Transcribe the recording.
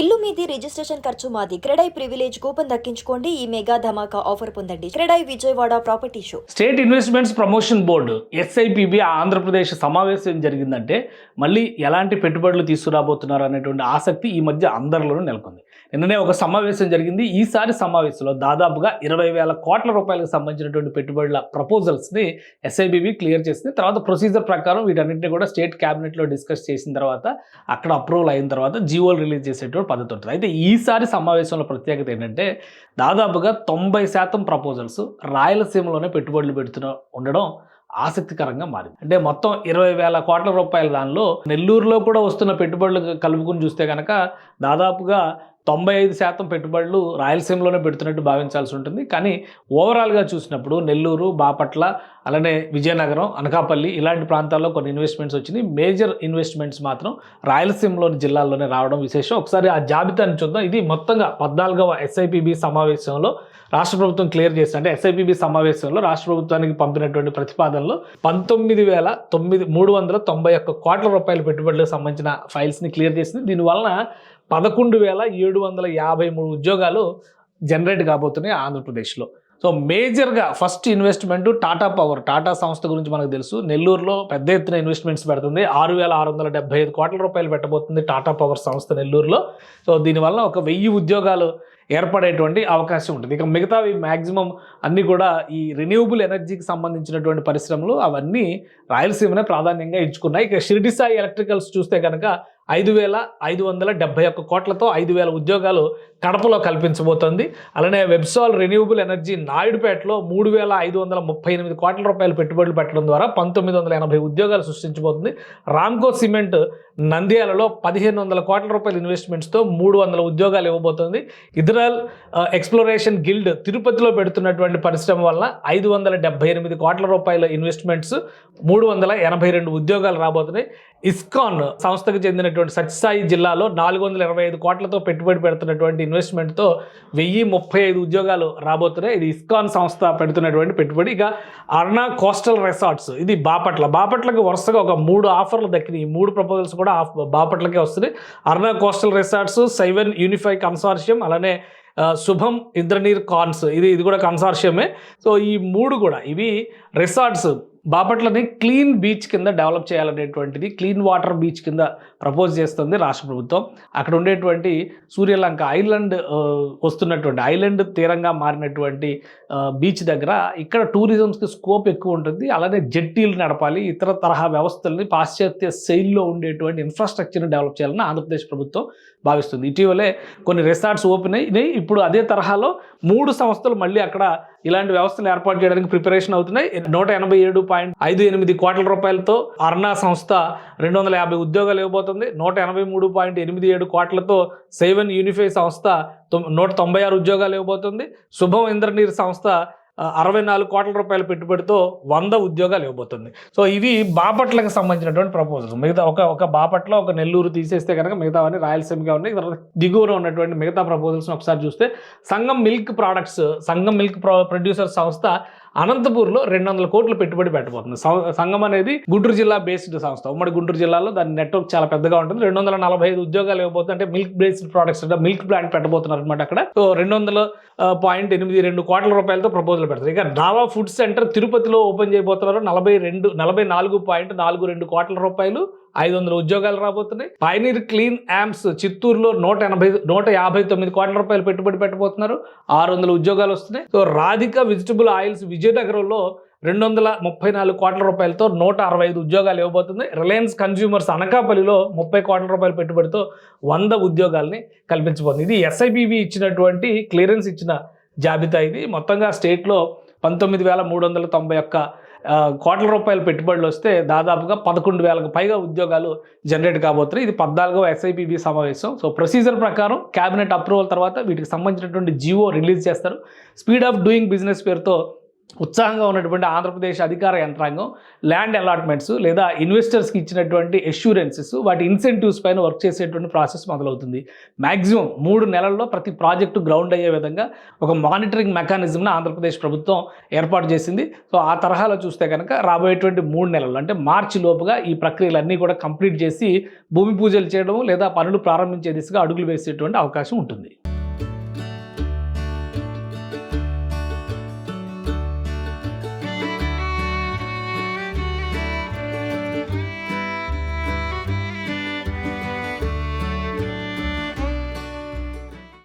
ఇల్లు మీది రిజిస్ట్రేషన్ ఖర్చు మాది. క్రెడై ప్రివిలేజ్ కూపన్ దక్కించుకోండి. ఈ మెగా ధమాకా ఆఫర్ పొందండి. CREDAI Vijayawada property show. State investments promotion board SIPB Andhra Pradesh సమావేశం జరిగిందంటే మళ్ళీ ఎలాంటి పెట్టుబడులు తీసుకురాబోతున్నారు అనేటువంటి ఆసక్తి ఈ మధ్య అందరిలోనూ నెలకొంది. నిన్ననే ఒక సమావేశం జరిగింది. ఈసారి సమావేశంలో దాదాపుగా 20,000 కోట్ల రూపాయలకు సంబంధించినటువంటి పెట్టుబడుల ప్రపోజల్స్ని ఎస్ఐబిబి క్లియర్ చేసింది. తర్వాత ప్రొసీజర్ ప్రకారం వీటన్నింటినీ కూడా స్టేట్ క్యాబినెట్లో డిస్కస్ చేసిన తర్వాత అక్కడ అప్రూవల్ అయిన తర్వాత జీవోలు రిలీజ్ చేసేటువంటి పద్ధతి ఉంటుంది. అయితే ఈసారి సమావేశంలో ప్రత్యేకత ఏంటంటే దాదాపుగా 90% ప్రపోజల్స్ రాయలసీమలోనే పెట్టుబడులు ఉండడం ఆసక్తికరంగా మారింది. అంటే మొత్తం 20,000 కోట్ల రూపాయల దానిలో నెల్లూరులో కూడా వస్తున్న పెట్టుబడులు కలుపుకుని చూస్తే కనుక దాదాపుగా 95% పెట్టుబడులు రాయలసీమలోనే పెడుతున్నట్టు భావించాల్సి ఉంటుంది. కానీ ఓవరాల్గా చూసినప్పుడు నెల్లూరు, బాపట్ల, అలానే విజయనగరం, అనకాపల్లి ఇలాంటి ప్రాంతాల్లో కొన్ని ఇన్వెస్ట్మెంట్స్ వచ్చినాయి. మేజర్ ఇన్వెస్ట్మెంట్స్ మాత్రం రాయలసీమలోని జిల్లాల్లోనే రావడం విశేషం. ఒకసారి ఆ జాబితాని చూద్దాం. ఇది మొత్తంగా 14వ ఎస్ఐపిబి సమావేశంలో రాష్ట్ర ప్రభుత్వం క్లియర్ చేసింది. అంటే ఎస్ఐపిబి సమావేశంలో రాష్ట్ర ప్రభుత్వానికి పంపినటువంటి ప్రతిపాదనలో 19,391 కోట్ల రూపాయల పెట్టుబడులకు సంబంధించిన ఫైల్స్ని క్లియర్ చేసింది. దీనివలన 11,753 ఉద్యోగాలు జనరేట్ కాబోతున్నాయి ఆంధ్రప్రదేశ్లో. సో మేజర్గా first investment Tata power, Tata సంస్థ గురించి మనకు తెలుసు. నెల్లూరులో పెద్ద ఎత్తున ఇన్వెస్ట్మెంట్స్ పెడుతుంది. 6,675 కోట్ల రూపాయలు పెట్టబోతుంది టాటా పవర్ సంస్థ నెల్లూరులో. సో దీనివల్ల ఒక 1000 ఉద్యోగాలు ఏర్పడేటువంటి అవకాశం ఉంటుంది. ఇక మిగతావి మ్యాక్సిమం అన్నీ కూడా ఈ రెన్యూవబుల్ ఎనర్జీకి సంబంధించినటువంటి పరిశ్రమలు అవన్నీ రాయలసీమనే ప్రాధాన్యంగా ఎంచుకున్నాయి. ఇక షిరిడి సాయి ఎలక్ట్రికల్స్ చూస్తే కనుక 5,571 కోట్లతో 5,000 ఉద్యోగాలు కడపలో కల్పించబోతోంది. అలానే వెబ్సాల్ రెన్యూవబుల్ ఎనర్జీ నాయుడుపేటలో 3,538 కోట్ల రూపాయలు పెట్టుబడులు పెట్టడం ద్వారా 1,980 ఉద్యోగాలు సృష్టించబోతుంది. రామ్కో సిమెంట్ నంద్యాలలో 1,500 కోట్ల రూపాయల ఇన్వెస్ట్మెంట్స్తో 300 ఉద్యోగాలు ఇవ్వబోతుంది. ఇజ్రాయల్ ఎక్స్ప్లోరేషన్ గిల్డ్ తిరుపతిలో పెడుతున్నటువంటి పరిశ్రమ వల్ల 578 కోట్ల రూపాయల ఇన్వెస్ట్మెంట్స్, 382 ఉద్యోగాలు రాబోతున్నాయి. ఇస్కాన్ సంస్థకు చెందినటువంటి సత్యసాయి జిల్లాలో 425 కోట్లతో పెట్టుబడి పెడుతున్నటువంటి ఇన్వెస్ట్మెంట్తో 1,035 ఉద్యోగాలు రాబోతున్నాయి. ఇది ఇస్కాన్ సంస్థ పెడుతున్నటువంటి పెట్టుబడి. ఇక అర్నా కోస్టల్ రిసార్ట్స్, ఇది బాపట్లకు వరుసగా ఒక 3 ఆఫర్లు దక్కినాయి. ఈ 3 ప్రపోజల్స్ కూడా బాపట్లకే వస్తున్నాయి. అర్నా కోస్టల్ రిసార్ట్స్, సైవెన్ యూనిఫై కన్సార్షియం, అలానే శుభం ఇంద్రనీర్ కాన్స్, ఇది కూడా కన్సార్షియమే. సో ఈ 3 కూడా ఇవి రిసార్ట్స్ బాపట్లని క్లీన్ బీచ్ కింద డెవలప్ చేయాలనేటువంటిది, క్లీన్ వాటర్ బీచ్ కింద ప్రపోజ్ చేస్తుంది రాష్ట్ర ప్రభుత్వం. అక్కడ ఉండేటువంటి సూర్యలంక ఐలాండ్ వస్తున్నటువంటి ఐలాండ్ తీరంగా మారినటువంటి బీచ్ దగ్గర ఇక్కడ టూరిజంస్కి స్కోప్ ఎక్కువ ఉంటుంది. అలానే జెట్టీలు నడపాలి, ఇతర తరహా వ్యవస్థల్ని పాశ్చాత్య శైలిలో ఉండేటువంటి ఇన్ఫ్రాస్ట్రక్చర్ని డెవలప్ చేయాలని ఆంధ్రప్రదేశ్ ప్రభుత్వం భావిస్తుంది. ఇటీవలే కొన్ని రిసార్ట్స్ ఓపెన్ అయినాయి. ఇప్పుడు అదే తరహాలో 3 సంస్థలు మళ్ళీ అక్కడ ఇలాంటి వ్యవస్థలు ఏర్పాటు చేయడానికి ప్రిపరేషన్ అవుతున్నాయి. 187.58 కోట్ల రూపాయలతో అర్నా సంస్థ 250 ఉద్యోగాలు ఇవ్వబోతుంది. 183.87 కోట్లతో సైవెన్ యూనిఫై సంస్థ 196 ఉద్యోగాలు ఇవ్వబోతుంది. శుభం ఇంద్రనీర్ సంస్థ 64 కోట్ల రూపాయల పెట్టుబడితో 100 ఉద్యోగాలు ఇవ్వబోతుంది. సో ఇవి బాపట్లకు సంబంధించినటువంటి ప్రపోజల్స్. మిగతా ఒక బాపట్ల, ఒక నెల్లూరు తీసేస్తే కనుక మిగతావన్నీ రాయలసీమగా ఉన్నాయి. దిగువన ఉన్నటువంటి మిగతా ప్రపోజల్స్ని ఒకసారి చూస్తే సంగం మిల్క్ ప్రొడ్యూసర్ సంస్థ అనంతపూర్లో 200 కోట్లు పెట్టుబడి పెట్టబోతుంది. సంగం అనేది గుంటూరు జిల్లా బేస్డ్ సంస్థ. ఉమ్మడి గుంటూరు జిల్లాలో దాని నెట్వర్క్ చాలా పెద్దగా ఉంటుంది. 245 ఉద్యోగాలు ఇవ్వబోతుంది. అంటే milk based products, milk plant పెట్టబోతున్నారు అనమాట అక్కడ. సో 200.82 కోట్ల రూపాయలతో ప్రపోజల్ పెడతారు. ఇక డావా ఫుడ్ సెంటర్ తిరుపతిలో ఓపెన్ చేయబోతున్నారు. 44.42 కోట్ల రూపాయలు, 500 ఉద్యోగాలు రాబోతున్నాయి. పైనీర్ క్లీన్ యామ్స్ చిత్తూరులో 159 కోట్ల రూపాయలు పెట్టుబడి పెట్టబోతున్నారు. 600 ఉద్యోగాలు వస్తున్నాయి. సో రాధిక వెజిటబుల్ ఆయిల్స్ విజయనగరంలో 234 కోట్ల రూపాయలతో 165 ఉద్యోగాలు ఇవ్వబోతుంది. రిలయన్స్ కన్స్యూమర్స్ అనకాపల్లిలో 30 కోట్ల రూపాయల పెట్టుబడితో 100 ఉద్యోగాల్ని కల్పించబోతుంది. ఇది ఎస్ఐబిబి ఇచ్చినటువంటి క్లియరెన్స్ ఇచ్చిన జాబితా. ఇది మొత్తంగా స్టేట్లో 19,391 కోట్ల రూపాయల పెట్టుబడులు వస్తే దాదాపుగా 11,000కు పైగా ఉద్యోగాలు జనరేట్ కాబోతున్నాయి. ఇది 14వ ఎస్ఐపిబి సమావేశం. సో ప్రొసీజర్ ప్రకారం క్యాబినెట్ అప్రూవల్ తర్వాత వీటికి సంబంధించినటువంటి జీవో రిలీజ్ చేస్తారు. స్పీడ్ ఆఫ్ డూయింగ్ బిజినెస్ పేరుతో ఉత్సాహంగా ఉన్నటువంటి ఆంధ్రప్రదేశ్ అధికార యంత్రాంగం ల్యాండ్ అలాట్మెంట్స్ లేదా ఇన్వెస్టర్స్కి ఇచ్చినటువంటి ఎష్యూరెన్సెస్ వాటి ఇన్సెంటివ్స్ పైన వర్క్ చేసేటువంటి ప్రాసెస్ మొదలవుతుంది. మ్యాక్సిమం 3 నెలల్లో ప్రతి ప్రాజెక్టు గ్రౌండ్ అయ్యే విధంగా ఒక మానిటరింగ్ మెకానిజంను ఆంధ్రప్రదేశ్ ప్రభుత్వం ఏర్పాటు చేసింది. సో ఆ తరహాలో చూస్తే కనుక రాబోయేటువంటి 3 నెలలు అంటే మార్చి లోపుగా ఈ ప్రక్రియలన్నీ కూడా కంప్లీట్ చేసి భూమి పూజలు చేయడం లేదా పనులు ప్రారంభించే దిశగా అడుగులు వేసేటువంటి అవకాశం ఉంటుంది.